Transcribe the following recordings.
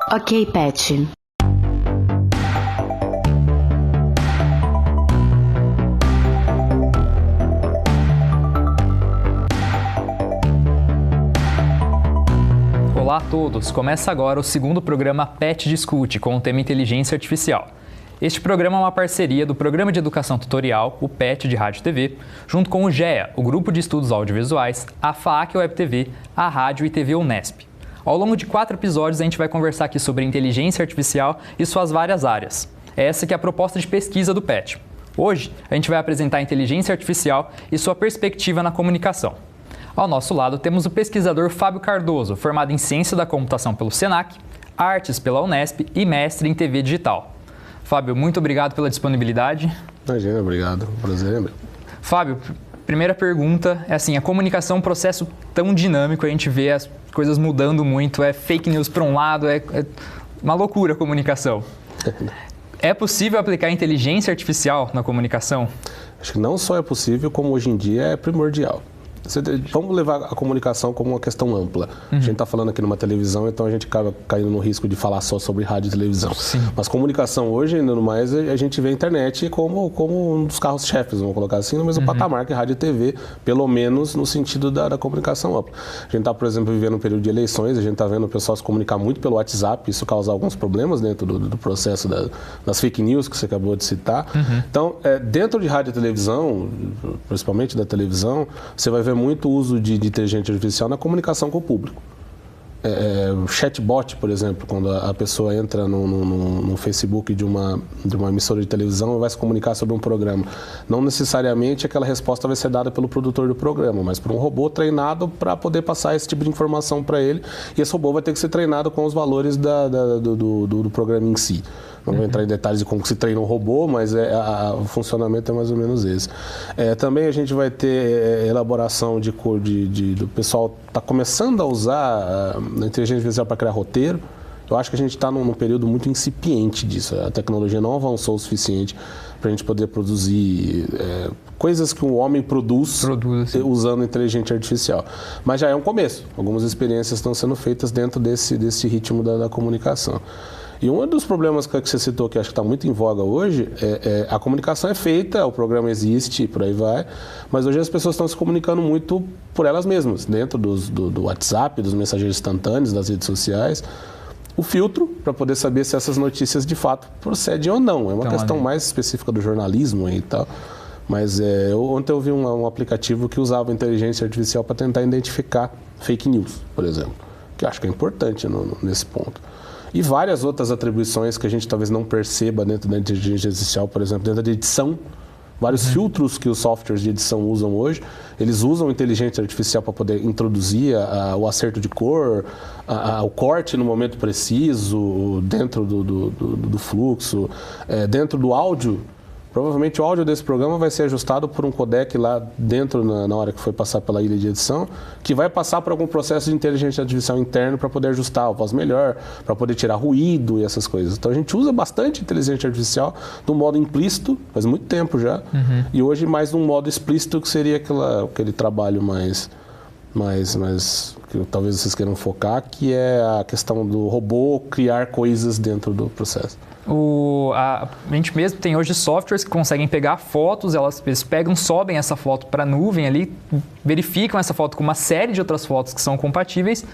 Ok, Pet. Olá a todos! Começa agora o segundo programa Pet Discute, com o tema Inteligência Artificial. Este programa é uma parceria do Programa de Educação Tutorial, o PET de Rádio e TV, junto com o GEA, o Grupo de Estudos Audiovisuais, a FAAC Web TV, a Rádio e TV Unesp. Ao longo de 4 episódios, a gente vai conversar aqui sobre inteligência artificial e suas várias áreas. Essa que é a proposta de pesquisa do PET. Hoje, a gente vai apresentar a inteligência artificial e sua perspectiva na comunicação. Ao nosso lado, temos o pesquisador Fábio Cardoso, formado em Ciência da Computação pelo SENAC, Artes pela Unesp e mestre em TV Digital. Fábio, muito obrigado pela disponibilidade. Imagina, obrigado. O prazer é meu. Fábio, primeira pergunta é assim, a comunicação é um processo tão dinâmico, a gente vê as coisas mudando muito, é fake news para um lado, é uma loucura a comunicação. É possível aplicar inteligência artificial na comunicação? Acho que não só é possível, como hoje em dia é primordial. Vamos levar a comunicação como uma questão ampla. A gente está falando aqui numa televisão, então a gente acaba caindo no risco de falar só sobre rádio e televisão. Sim. Mas comunicação hoje, ainda mais, a gente vê a internet como um dos carros-chefes, vamos colocar assim, no mesmo patamar que rádio e TV, pelo menos no sentido da comunicação ampla. A gente está, por exemplo, vivendo um período de eleições, a gente está vendo o pessoal se comunicar muito pelo WhatsApp, isso causa alguns problemas dentro do processo das fake news que você acabou de citar. Então, dentro de rádio e televisão, principalmente da televisão, você vai ver muito uso de inteligência artificial na comunicação com o público. O chatbot, por exemplo, quando a pessoa entra no Facebook de uma emissora de televisão e vai se comunicar sobre um programa. Não necessariamente aquela resposta vai ser dada pelo produtor do programa, mas por um robô treinado para poder passar esse tipo de informação para ele. E esse robô vai ter que ser treinado com os valores do programa em si. Não vou entrar em detalhes de como se treina um robô, mas o funcionamento é mais ou menos esse. Também a gente vai ter elaboração do pessoal está começando a usar a inteligência artificial para criar roteiro. Eu acho que a gente está num período muito incipiente disso. A tecnologia não avançou o suficiente para a gente poder produzir coisas que o homem produz usando inteligência artificial. Mas já é um começo. Algumas experiências estão sendo feitas dentro desse ritmo da comunicação. E um dos problemas que você citou, que acho que está muito em voga hoje, a comunicação é feita, o programa existe e por aí vai, mas hoje as pessoas estão se comunicando muito por elas mesmas, dentro do WhatsApp, dos mensageiros instantâneos, das redes sociais. O filtro, para poder saber se essas notícias de fato procedem ou não. É uma questão mais específica do jornalismo e tal. Mas ontem eu vi um aplicativo que usava inteligência artificial para tentar identificar fake news, por exemplo, que eu acho que é importante nesse ponto. E várias outras atribuições que a gente talvez não perceba dentro da inteligência artificial, por exemplo, dentro da edição. Vários filtros que os softwares de edição usam hoje, eles usam inteligência artificial para poder introduzir o acerto de cor, o corte no momento preciso, dentro do fluxo, dentro do áudio. Provavelmente o áudio desse programa vai ser ajustado por um codec lá dentro, na hora que foi passar pela ilha de edição, que vai passar por algum processo de inteligência artificial interno para poder ajustar a voz melhor, para poder tirar ruído e essas coisas. Então a gente usa bastante inteligência artificial de um modo implícito, faz muito tempo já, e hoje mais de um modo explícito, que seria aquele trabalho mais que talvez vocês queiram focar, que é a questão do robô criar coisas dentro do processo. A gente mesmo tem hoje softwares que conseguem pegar fotos, eles sobem essa foto para a nuvem ali, verificam essa foto com uma série de outras fotos que são compatíveis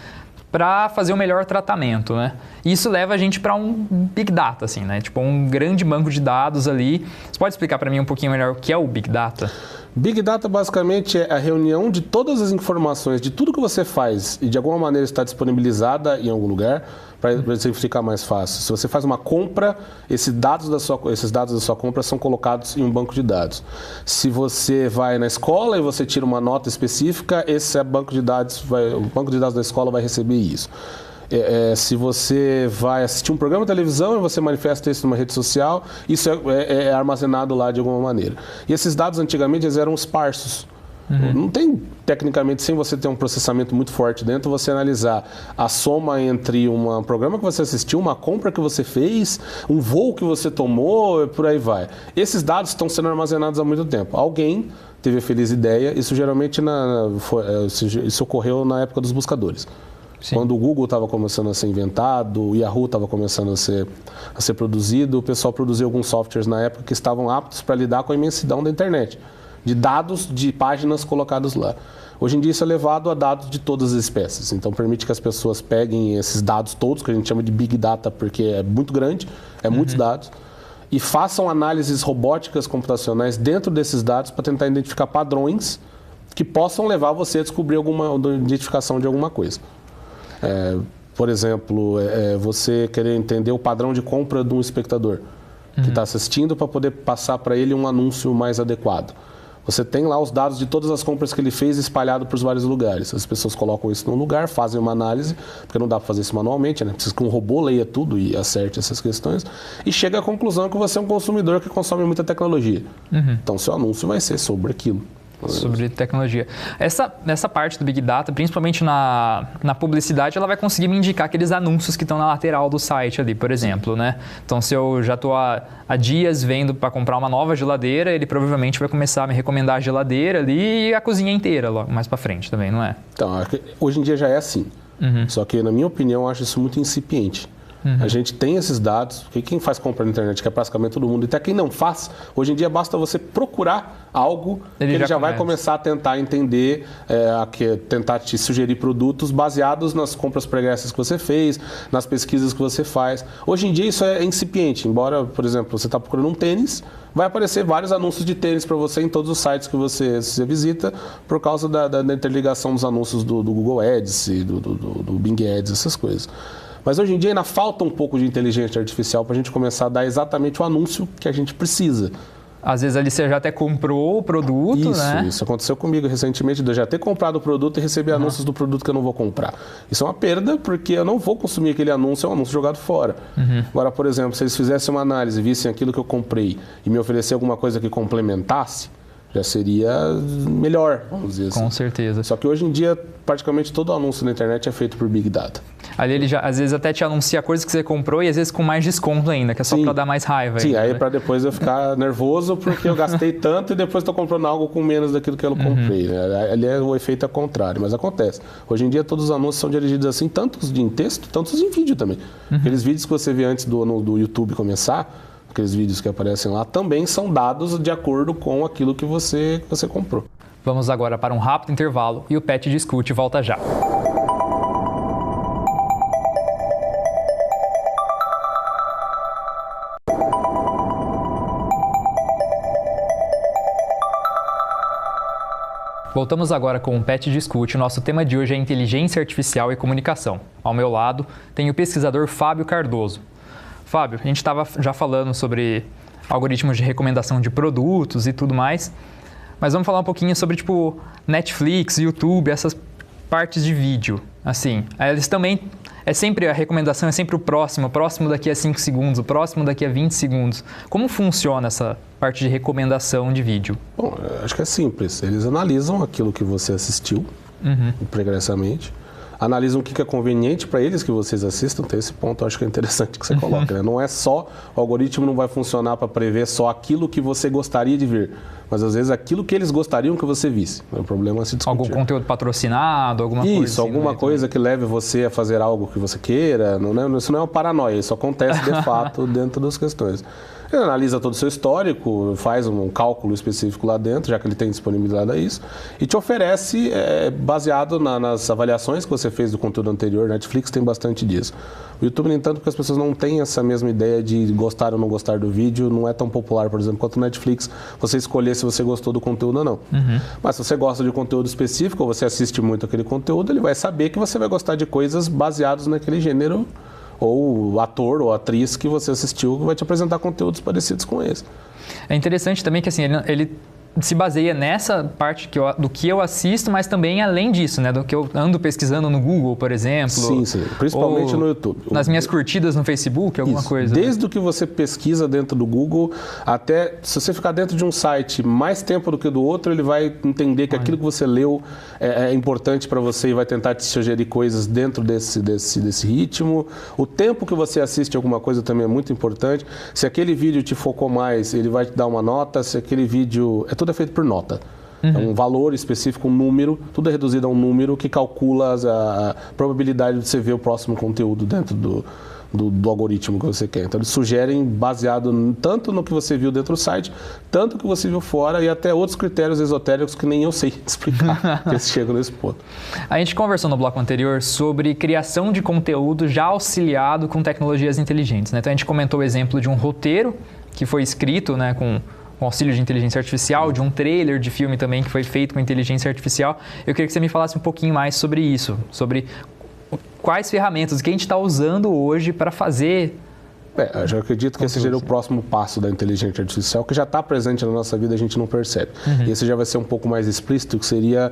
para fazer o melhor tratamento, né? E isso leva a gente para um Big Data, assim, né? Tipo um grande banco de dados ali. Você pode explicar para mim um pouquinho melhor o que é o Big Data? Big Data basicamente é a reunião de todas as informações, de tudo que você faz e de alguma maneira está disponibilizada em algum lugar, para ficar mais fácil. Se você faz uma compra, esses dados da sua compra são colocados em um banco de dados. Se você vai na escola e você tira uma nota específica, o banco de dados da escola vai receber isso. Se você vai assistir um programa de televisão e você manifesta isso numa rede social, isso é armazenado lá de alguma maneira. E esses dados antigamente eles eram esparsos. Não tem, tecnicamente, sem você ter um processamento muito forte dentro, você analisar a soma entre um programa que você assistiu, uma compra que você fez, um voo que você tomou, por aí vai. Esses dados estão sendo armazenados há muito tempo. Alguém teve a feliz ideia, isso geralmente isso ocorreu na época dos buscadores. Sim. Quando o Google estava começando a ser inventado, o Yahoo estava começando a ser produzido, o pessoal produziu alguns softwares na época que estavam aptos para lidar com a imensidão da internet, de dados de páginas colocados lá. Hoje em dia isso é levado a dados de todas as espécies, então permite que as pessoas peguem esses dados todos, que a gente chama de Big Data porque é muito grande, muitos dados, e façam análises robóticas computacionais dentro desses dados para tentar identificar padrões que possam levar você a descobrir alguma identificação de alguma coisa. Por exemplo, você querer entender o padrão de compra de um espectador que está assistindo para poder passar para ele um anúncio mais adequado. Você tem lá os dados de todas as compras que ele fez espalhado por vários lugares. As pessoas colocam isso num lugar, fazem uma análise, porque não dá para fazer isso manualmente, né? Precisa que um robô leia tudo e acerte essas questões, e chega à conclusão que você é um consumidor que consome muita tecnologia. Então, seu anúncio vai ser sobre aquilo. Sobre tecnologia. Essa parte do Big Data, principalmente na publicidade, ela vai conseguir me indicar aqueles anúncios que estão na lateral do site ali, por exemplo, né? Então, se eu já estou há dias vendo para comprar uma nova geladeira, ele provavelmente vai começar a me recomendar a geladeira ali e a cozinha inteira, logo mais para frente também, não é? Então, hoje em dia já é assim. Só que, na minha opinião, eu acho isso muito incipiente. A gente tem esses dados, porque quem faz compra na internet, que é praticamente todo mundo, e até quem não faz, hoje em dia basta você procurar algo que ele já vai começar a tentar entender, tentar te sugerir produtos baseados nas compras pregressas que você fez, nas pesquisas que você faz. Hoje em dia isso é incipiente, embora, por exemplo, você está procurando um tênis, vai aparecer vários anúncios de tênis para você em todos os sites que você visita, por causa da interligação dos anúncios do Google Ads, do Bing Ads, essas coisas. Mas hoje em dia ainda falta um pouco de inteligência artificial para a gente começar a dar exatamente o anúncio que a gente precisa. Às vezes ali você já até comprou o produto, né? Isso aconteceu comigo recentemente, de eu já ter comprado o produto e receber anúncios do produto que eu não vou comprar. Isso é uma perda, porque eu não vou consumir aquele anúncio, é um anúncio jogado fora. Agora, por exemplo, se eles fizessem uma análise, vissem aquilo que eu comprei e me oferecer alguma coisa que complementasse, já seria melhor, vamos dizer assim. Com certeza. Só que hoje em dia, praticamente todo anúncio na internet é feito por Big Data. Ali ele já, às vezes, até te anuncia coisas que você comprou e às vezes com mais desconto ainda, que é só para dar mais raiva. Sim, aí né? para depois eu ficar nervoso porque eu gastei tanto e depois estou comprando algo com menos daquilo que eu comprei. Né? Ali o efeito é contrário, mas acontece. Hoje em dia todos os anúncios são dirigidos assim, tantos em texto, tantos em vídeo também. Aqueles vídeos que você vê antes do YouTube começar, aqueles vídeos que aparecem lá, também são dados de acordo com aquilo que você comprou. Vamos agora para um rápido intervalo e o Pet Discute volta já. Voltamos agora com o Pet Discute. Nosso tema de hoje é inteligência artificial e comunicação. Ao meu lado tem o pesquisador Fábio Cardoso. Fábio, a gente estava já falando sobre algoritmos de recomendação de produtos e tudo mais, mas vamos falar um pouquinho sobre, tipo, Netflix, YouTube, essas partes de vídeo. Assim, eles também, a recomendação é sempre o próximo daqui a 5 segundos, o próximo daqui a 20 segundos. Como funciona essa parte de recomendação de vídeo? Bom, acho que é simples. Eles analisam aquilo que você assistiu pregressamente, analisam o que é conveniente para eles que vocês assistam. Tem esse ponto, eu acho que é interessante que você coloca. Né? Não é só, o algoritmo não vai funcionar para prever só aquilo que você gostaria de ver, mas às vezes aquilo que eles gostariam que você visse. O problema é se discutir. Algum conteúdo patrocinado, alguma coisa Isso, assim, alguma coisa que leve você a fazer algo que você queira. Isso não é uma paranoia, isso acontece de fato dentro das questões. Ele analisa todo o seu histórico, faz um cálculo específico lá dentro, já que ele tem disponibilidade a isso, e te oferece, baseado nas avaliações que você fez do conteúdo anterior. Netflix tem bastante disso. O YouTube, no entanto, porque as pessoas não têm essa mesma ideia de gostar ou não gostar do vídeo, não é tão popular, por exemplo, quanto o Netflix, você escolher se você gostou do conteúdo ou não. Mas se você gosta de conteúdo específico, ou você assiste muito aquele conteúdo, ele vai saber que você vai gostar de coisas baseadas naquele gênero, ou ator ou atriz que você assistiu, que vai te apresentar conteúdos parecidos com esse. É interessante também que assim, ele se baseia nessa parte do que eu assisto, mas também além disso, né? Do que eu ando pesquisando no Google, por exemplo. Sim, principalmente no YouTube. Nas minhas curtidas no Facebook, alguma coisa. Desde o que você pesquisa dentro do Google, até se você ficar dentro de um site mais tempo do que do outro, ele vai entender que aquilo que você leu é importante para você e vai tentar te sugerir coisas dentro desse ritmo. O tempo que você assiste alguma coisa também é muito importante. Se aquele vídeo te focou mais, ele vai te dar uma nota. Se aquele vídeo... Tudo é feito por nota. É um valor específico, um número, tudo é reduzido a um número que calcula a probabilidade de você ver o próximo conteúdo dentro do algoritmo que você quer. Então, eles sugerem baseado tanto no que você viu dentro do site, tanto no que você viu fora e até outros critérios esotéricos que nem eu sei explicar, que eles chegam nesse ponto. A gente conversou no bloco anterior sobre criação de conteúdo já auxiliado com tecnologias inteligentes, né? Então, a gente comentou o exemplo de um roteiro que foi escrito, né, com auxílio de inteligência artificial, de um trailer de filme também que foi feito com inteligência artificial. Eu queria que você me falasse um pouquinho mais sobre isso, sobre quais ferramentas, o que a gente está usando hoje para fazer. Eu já acredito que esse seja o próximo passo da inteligência artificial, que já está presente na nossa vida e a gente não percebe. E esse já vai ser um pouco mais explícito, que seria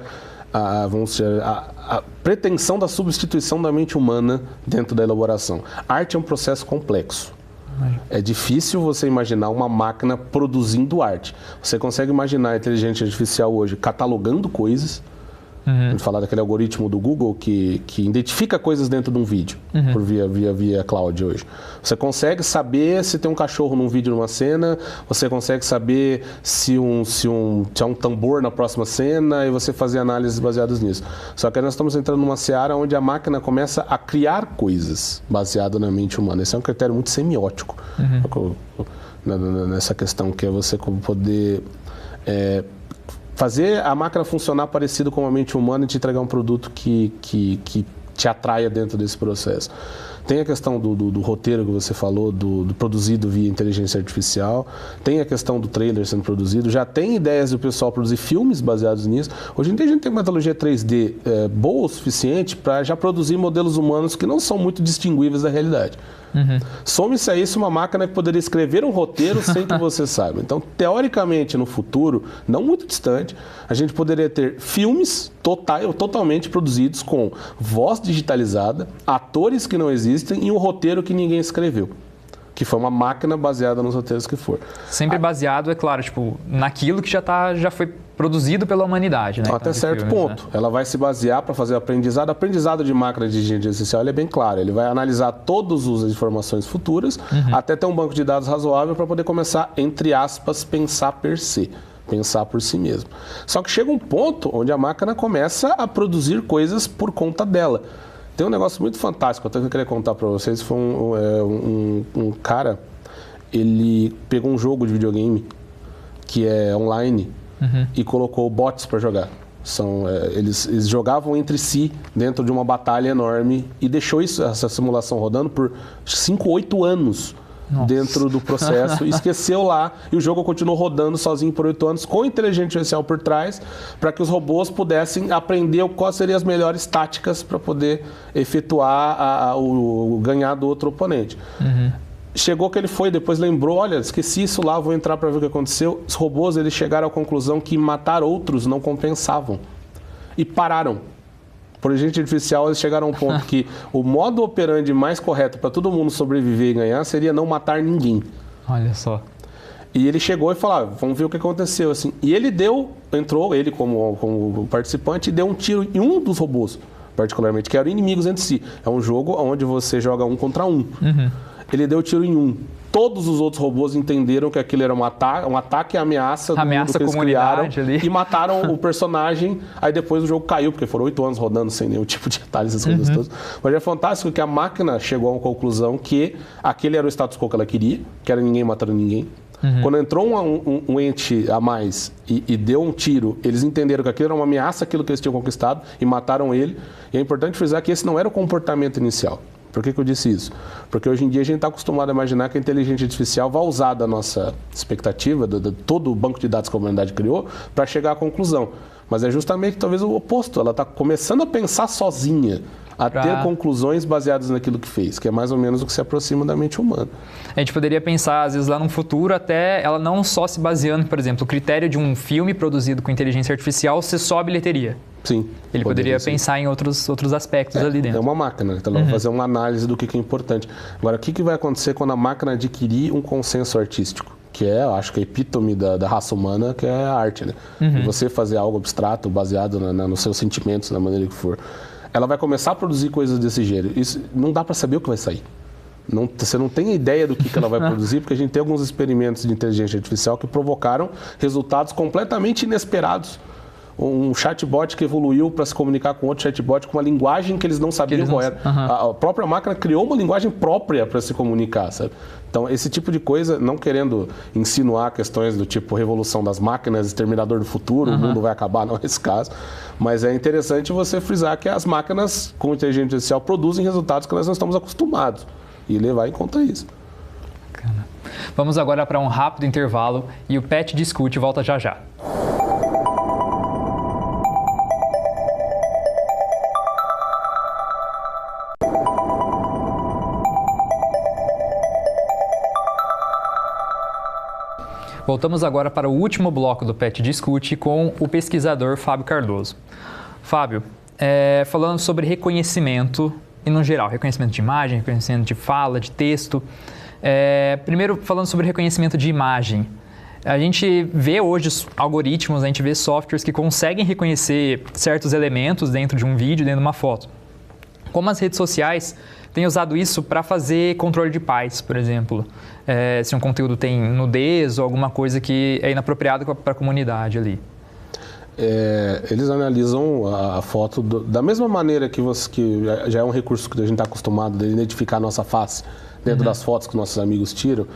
a pretensão da substituição da mente humana dentro da elaboração. Arte é um processo complexo. É difícil você imaginar uma máquina produzindo arte. Você consegue imaginar a inteligência artificial hoje catalogando coisas. A gente falar daquele algoritmo do Google que identifica coisas dentro de um vídeo, por via cloud hoje. Você consegue saber se tem um cachorro num vídeo, numa cena, você consegue saber se há um tambor na próxima cena e você fazer análises baseadas nisso. Só que nós estamos entrando numa seara onde a máquina começa a criar coisas baseadas na mente humana. Esse é um critério muito semiótico nessa questão, que é você poder fazer a máquina funcionar parecido com a mente humana e te entregar um produto que te atraia dentro desse processo. Tem a questão do roteiro que você falou, do produzido via inteligência artificial. Tem a questão do trailer sendo produzido. Já tem ideias do pessoal produzir filmes baseados nisso. Hoje em dia a gente tem uma tecnologia 3D boa o suficiente para já produzir modelos humanos que não são muito distinguíveis da realidade. Some-se a isso uma máquina que poderia escrever um roteiro sem que você saiba. Então, teoricamente, no futuro, não muito distante, a gente poderia ter filmes totalmente produzidos com voz digitalizada, atores que não existem e um roteiro que ninguém escreveu. Que foi uma máquina baseada nos roteiros que for. Sempre baseado, é claro, naquilo que já foi produzido pela humanidade, né? Até certo ponto. Né? Ela vai se basear para fazer o aprendizado. O aprendizado de máquina de inteligência artificial é bem claro. Ele vai analisar todas as informações futuras, até ter um banco de dados razoável para poder começar, entre aspas, pensar per se. Pensar por si mesmo. Só que chega um ponto onde a máquina começa a produzir coisas por conta dela. Tem um negócio muito fantástico, até que eu queria contar para vocês. Foi um cara, ele pegou um jogo de videogame que é online e colocou bots para jogar. Eles jogavam entre si dentro de uma batalha enorme e deixou essa simulação rodando por 5, 8 anos. Nossa. Dentro do processo, esqueceu lá e o jogo continuou rodando sozinho por 8 anos com inteligência artificial por trás para que os robôs pudessem aprender quais seriam as melhores táticas para poder efetuar o ganhar do outro oponente. Chegou que ele depois lembrou, olha, esqueci isso lá, vou entrar para ver o que aconteceu. Os robôs eles chegaram à conclusão que matar outros não compensavam e pararam. Por inteligência artificial, eles chegaram a um ponto que o modo operandi mais correto para todo mundo sobreviver e ganhar seria não matar ninguém. Olha só. E ele chegou e falou, vamos ver o que aconteceu. Assim. E ele entrou, ele como participante, e deu um tiro em um dos robôs, particularmente, que eram inimigos entre si. É um jogo onde você joga 1 contra 1. Ele deu tiro em um. Todos os outros robôs entenderam que aquilo era um ataque e ameaça do mundo que eles criaram ali. E mataram o personagem. Aí depois o jogo caiu, porque foram 8 anos rodando sem nenhum tipo de detalhes, essas coisas todas. Mas é fantástico que a máquina chegou a uma conclusão que aquele era o status quo que ela queria, que era ninguém matando ninguém. Quando entrou um ente a mais e deu um tiro, eles entenderam que aquilo era uma ameaça, aquilo que eles tinham conquistado, e mataram ele. E é importante frisar que esse não era o comportamento inicial. Por que eu disse isso? Porque hoje em dia a gente está acostumado a imaginar que a inteligência artificial vai usar da nossa expectativa, de todo o banco de dados que a humanidade criou, para chegar à conclusão. Mas é justamente talvez o oposto. Ela está começando a pensar sozinha, a ter conclusões baseadas naquilo que fez, que é mais ou menos o que se aproxima da mente humana. A gente poderia pensar, às vezes, lá no futuro, até ela não só se baseando, por exemplo, o critério de um filme produzido com inteligência artificial ser só bilheteria. Sim. Ele poderia pensar em outros aspectos ali dentro. É uma máquina, então ela vai fazer uma análise do que é importante. Agora, o que vai acontecer quando a máquina adquirir um consenso artístico? Que é, acho que a epítome da raça humana, que é a arte, né? E você fazer algo abstrato, baseado nos seus sentimentos, na maneira que for. Ela vai começar a produzir coisas desse gênero. Isso não dá para saber o que vai sair. Você não tem ideia do que ela vai produzir, porque a gente tem alguns experimentos de inteligência artificial que provocaram resultados completamente inesperados um chatbot que evoluiu para se comunicar com outro chatbot com uma linguagem que eles não sabiam qual era. A própria máquina criou uma linguagem própria para se comunicar, sabe? Então, esse tipo de coisa, não querendo insinuar questões do tipo revolução das máquinas, exterminador do futuro, o mundo vai acabar, não é esse caso. Mas é interessante você frisar que as máquinas com inteligência artificial produzem resultados que nós não estamos acostumados e levar em conta isso. Bacana. Vamos agora para um rápido intervalo e o PET Discute volta já já. Voltamos agora para o último bloco do PET Discute com o pesquisador Fábio Cardoso. Fábio, falando sobre reconhecimento e no geral, reconhecimento de imagem, reconhecimento de fala, de texto. Primeiro, falando sobre reconhecimento de imagem. A gente vê hoje algoritmos, a gente vê softwares que conseguem reconhecer certos elementos dentro de um vídeo, dentro de uma foto. Como as redes sociais têm usado isso para fazer controle de paz, por exemplo. Se um conteúdo tem nudez ou alguma coisa que é inapropriada para a comunidade ali. Eles analisam a foto da mesma maneira que já é um recurso que a gente está acostumado de identificar a nossa face dentro das fotos que nossos amigos tiram.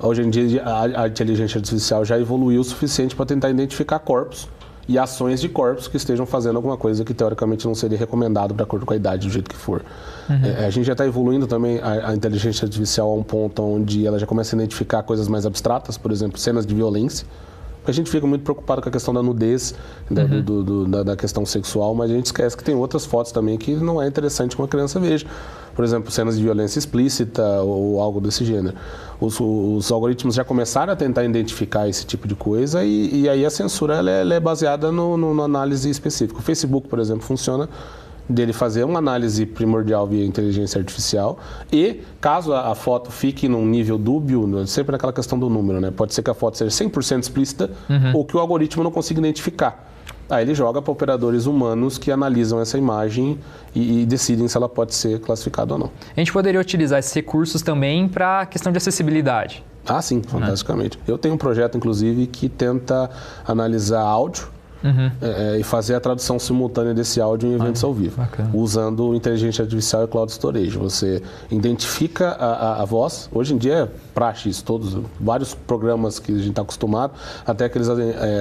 Hoje em dia a inteligência artificial já evoluiu o suficiente para tentar identificar corpos e ações de corpos que estejam fazendo alguma coisa que teoricamente não seria recomendado de acordo com a idade, do jeito que for. A gente já está evoluindo também a inteligência artificial a um ponto onde ela já começa a identificar coisas mais abstratas, por exemplo, cenas de violência. A gente fica muito preocupado com a questão da nudez, da questão sexual, mas a gente esquece que tem outras fotos também que não é interessante que uma criança veja. Por exemplo, cenas de violência explícita ou algo desse gênero. Os algoritmos já começaram a tentar identificar esse tipo de coisa e aí a censura ela é baseada numa análise específica. O Facebook, por exemplo, funciona dele fazer uma análise primordial via inteligência artificial e, caso a foto fique num nível dúbio, sempre naquela questão do número, né? Pode ser que a foto seja 100% explícita ou que o algoritmo não consiga identificar. Aí ele joga para operadores humanos que analisam essa imagem e decidem se ela pode ser classificada ou não. A gente poderia utilizar esses recursos também para a questão de acessibilidade. Ah, sim, fantasticamente. Eu tenho um projeto, inclusive, que tenta analisar áudio e fazer a tradução simultânea desse áudio em eventos ao vivo, usando inteligência artificial e cloud storage. Você identifica a voz, hoje em dia é praxe isso, vários programas que a gente está acostumado, até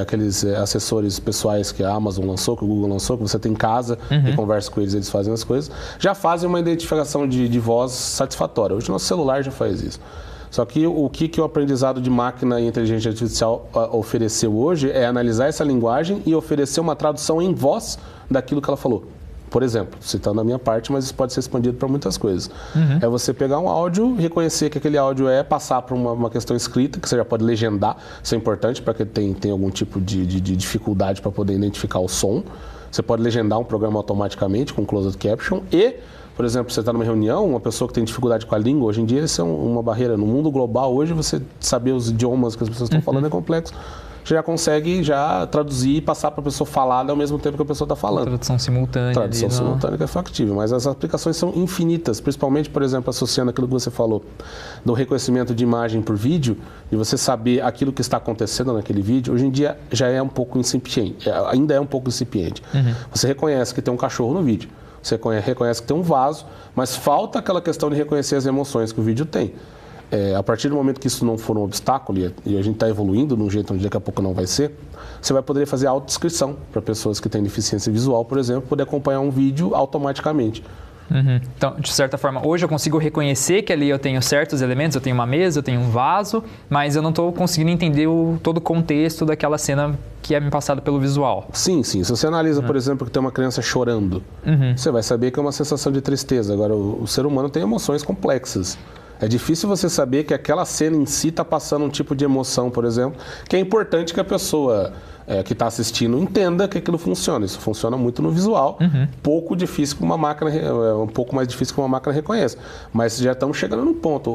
aqueles assessores pessoais que a Amazon lançou, que o Google lançou, que você tem em casa e conversa com eles fazem as coisas, já fazem uma identificação de voz satisfatória. Hoje o nosso celular já faz isso. Só que o que o aprendizado de máquina e inteligência artificial ofereceu hoje é analisar essa linguagem e oferecer uma tradução em voz daquilo que ela falou. Por exemplo, citando a minha parte, mas isso pode ser expandido para muitas coisas. É você pegar um áudio, reconhecer que aquele áudio passar para uma questão escrita, que você já pode legendar, isso é importante para quem tem algum tipo de dificuldade para poder identificar o som. Você pode legendar um programa automaticamente com closed caption e... Por exemplo, você está numa reunião, uma pessoa que tem dificuldade com a língua, hoje em dia isso é uma barreira. No mundo global, hoje, você saber os idiomas que as pessoas estão falando é complexo. Você já consegue traduzir e passar para a pessoa falar ao mesmo tempo que a pessoa está falando. Tradução simultânea. Tradução simultânea que é factível, mas as aplicações são infinitas, principalmente, por exemplo, associando aquilo que você falou, do reconhecimento de imagem por vídeo, de você saber aquilo que está acontecendo naquele vídeo, hoje em dia já é um pouco incipiente, ainda é um pouco incipiente. Você reconhece que tem um cachorro no vídeo. Você reconhece que tem um vaso, mas falta aquela questão de reconhecer as emoções que o vídeo tem. A partir do momento que isso não for um obstáculo, e a gente está evoluindo de um jeito onde daqui a pouco não vai ser, você vai poder fazer autodescrição para pessoas que têm deficiência visual, por exemplo, poder acompanhar um vídeo automaticamente. Então, de certa forma, hoje eu consigo reconhecer que ali eu tenho certos elementos, eu tenho uma mesa, eu tenho um vaso, mas eu não estou conseguindo entender todo o contexto daquela cena que é me passada pelo visual. Sim. Se você analisa, por exemplo, que tem uma criança chorando, você vai saber que é uma sensação de tristeza. Agora, o ser humano tem emoções complexas. É difícil você saber que aquela cena em si está passando um tipo de emoção, por exemplo, que é importante que a pessoa que está assistindo entenda que aquilo funciona. Isso funciona muito no visual, pouco difícil que uma máquina, um pouco mais difícil que uma máquina reconheça. Mas já estamos chegando no ponto.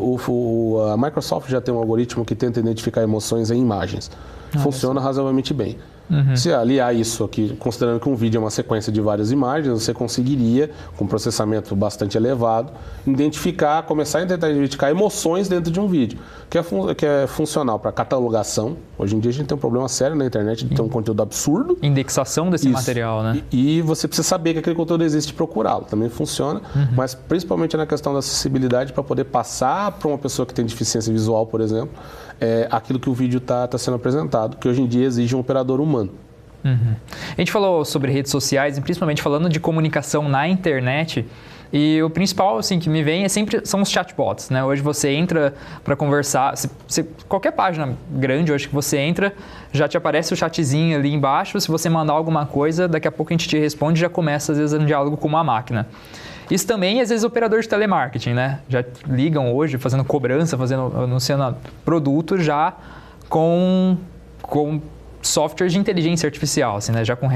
A Microsoft já tem um algoritmo que tenta identificar emoções em imagens. Funciona razoavelmente bem. Se aliar isso aqui, considerando que um vídeo é uma sequência de várias imagens, você conseguiria, com processamento bastante elevado, começar a tentar identificar emoções dentro de um vídeo, que é funcional para catalogação. Hoje em dia a gente tem um problema sério na internet de ter um conteúdo absurdo. Indexação desse material, né? E você precisa saber que aquele conteúdo existe e procurá-lo. Também funciona, mas principalmente na questão da acessibilidade, para poder passar para uma pessoa que tem deficiência visual, por exemplo, aquilo que o vídeo está sendo apresentado, que hoje em dia exige um operador humano. A gente falou sobre redes sociais, e principalmente falando de comunicação na internet, e o principal assim, que me vem são os chatbots, né? Hoje você entra para conversar, qualquer página grande hoje que você entra, já te aparece o chatzinho ali embaixo, se você mandar alguma coisa, daqui a pouco a gente te responde e já começa às vezes um diálogo com uma máquina. Isso também, às vezes, operador de telemarketing, né? Já ligam hoje, fazendo cobrança, anunciando produto já com softwares de inteligência artificial, assim, né? Já com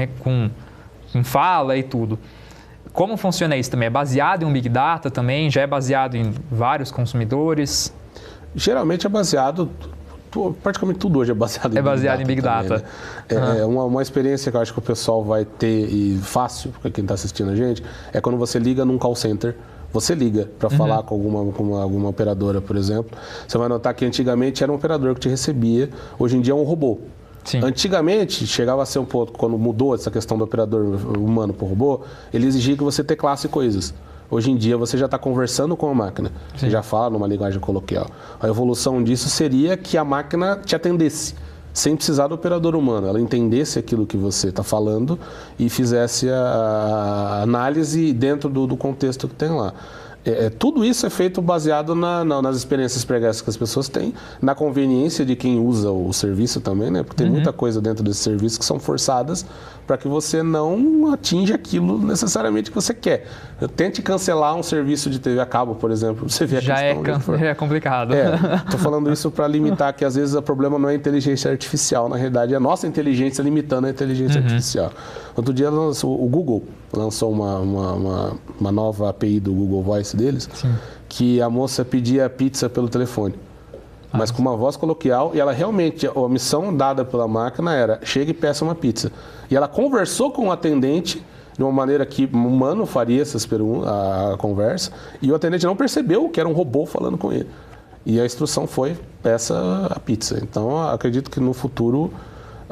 fala e tudo. Como funciona isso também? É baseado em um Big Data também? Já é baseado em vários consumidores? Geralmente é baseado... Praticamente tudo hoje é baseado em Big Data. Também, né? Uma experiência que eu acho que o pessoal vai ter, e fácil, para quem está assistindo a gente, é quando você liga num call center. Você liga para falar com alguma operadora, por exemplo. Você vai notar que antigamente era um operador que te recebia, hoje em dia é um robô. Sim. Antigamente, chegava a ser um ponto, quando mudou essa questão do operador humano para o robô, ele exigia que você teclasse coisas. Hoje em dia você já está conversando com a máquina, você já fala numa linguagem coloquial. A evolução disso seria que a máquina te atendesse, sem precisar do operador humano. Ela entendesse aquilo que você está falando e fizesse a análise dentro do contexto que tem lá. Tudo isso é feito baseado nas experiências pregressas que as pessoas têm, na conveniência de quem usa o serviço também, né? Porque tem muita coisa dentro desse serviço que são forçadas para que você não atinja aquilo necessariamente que você quer. Tente cancelar um serviço de TV a cabo, por exemplo. Você vê a questão. Já é complicado. Estou falando isso para limitar que às vezes o problema não é a inteligência artificial, na realidade é a nossa inteligência limitando a inteligência artificial. Outro dia o Google lançou uma nova API do Google Voice deles, que a moça pedia pizza pelo telefone, mas com uma voz coloquial, e ela realmente, a missão dada pela máquina era, chegue e peça uma pizza. E ela conversou com o atendente de uma maneira que um humano faria a conversa, e o atendente não percebeu que era um robô falando com ele. E a instrução foi, peça a pizza. Então, acredito que no futuro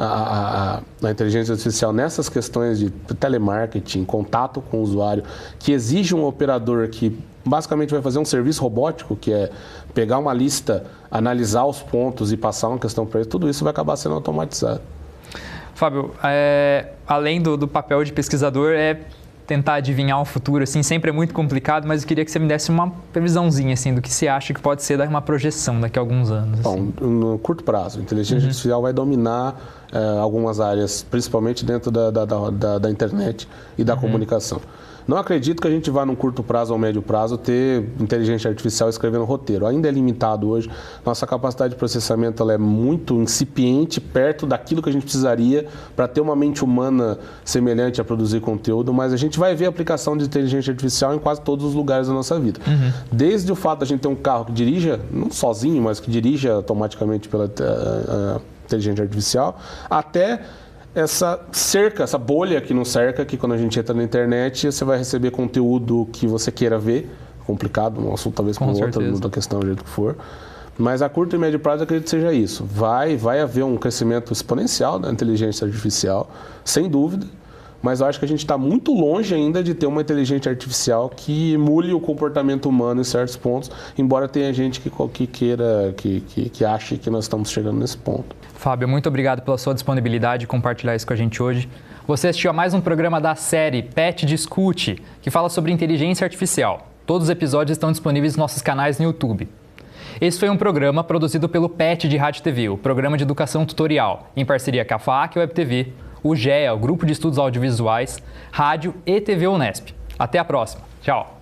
a inteligência artificial nessas questões de telemarketing, contato com o usuário, que exige um operador que basicamente vai fazer um serviço robótico, que é pegar uma lista, analisar os pontos e passar uma questão para ele, tudo isso vai acabar sendo automatizado. Fábio, além do papel de pesquisador, tentar adivinhar o futuro, assim, sempre é muito complicado, mas eu queria que você me desse uma previsãozinha, assim, do que você acha que pode ser uma projeção daqui a alguns anos. Bom, no curto prazo, a inteligência artificial vai dominar algumas áreas, principalmente dentro da internet e da comunicação. Não acredito que a gente vá num curto prazo ou médio prazo ter inteligência artificial escrevendo roteiro. Ainda é limitado hoje. Nossa capacidade de processamento ela é muito incipiente, perto daquilo que a gente precisaria para ter uma mente humana semelhante a produzir conteúdo, mas a gente vai ver a aplicação de inteligência artificial em quase todos os lugares da nossa vida. Desde o fato de a gente ter um carro que dirija, não sozinho, mas que dirija automaticamente pela inteligência artificial, até essa cerca, essa bolha que nos cerca, que quando a gente entra na internet, você vai receber conteúdo que você queira ver. Complicado, um assunto talvez com outro, da questão do jeito que for. Mas a curto e médio prazo, eu acredito que seja isso. Vai haver um crescimento exponencial da inteligência artificial, sem dúvida, mas eu acho que a gente está muito longe ainda de ter uma inteligência artificial que emule o comportamento humano em certos pontos, embora tenha gente que queira, que ache que nós estamos chegando nesse ponto. Fábio, muito obrigado pela sua disponibilidade de compartilhar isso com a gente hoje. Você assistiu a mais um programa da série PET Discute, que fala sobre inteligência artificial. Todos os episódios estão disponíveis nos nossos canais no YouTube. Esse foi um programa produzido pelo PET de Rádio TV, o Programa de Educação Tutorial, em parceria com a FAAC Web TV, o GEA, o Grupo de Estudos Audiovisuais, Rádio e TV Unesp. Até a próxima. Tchau!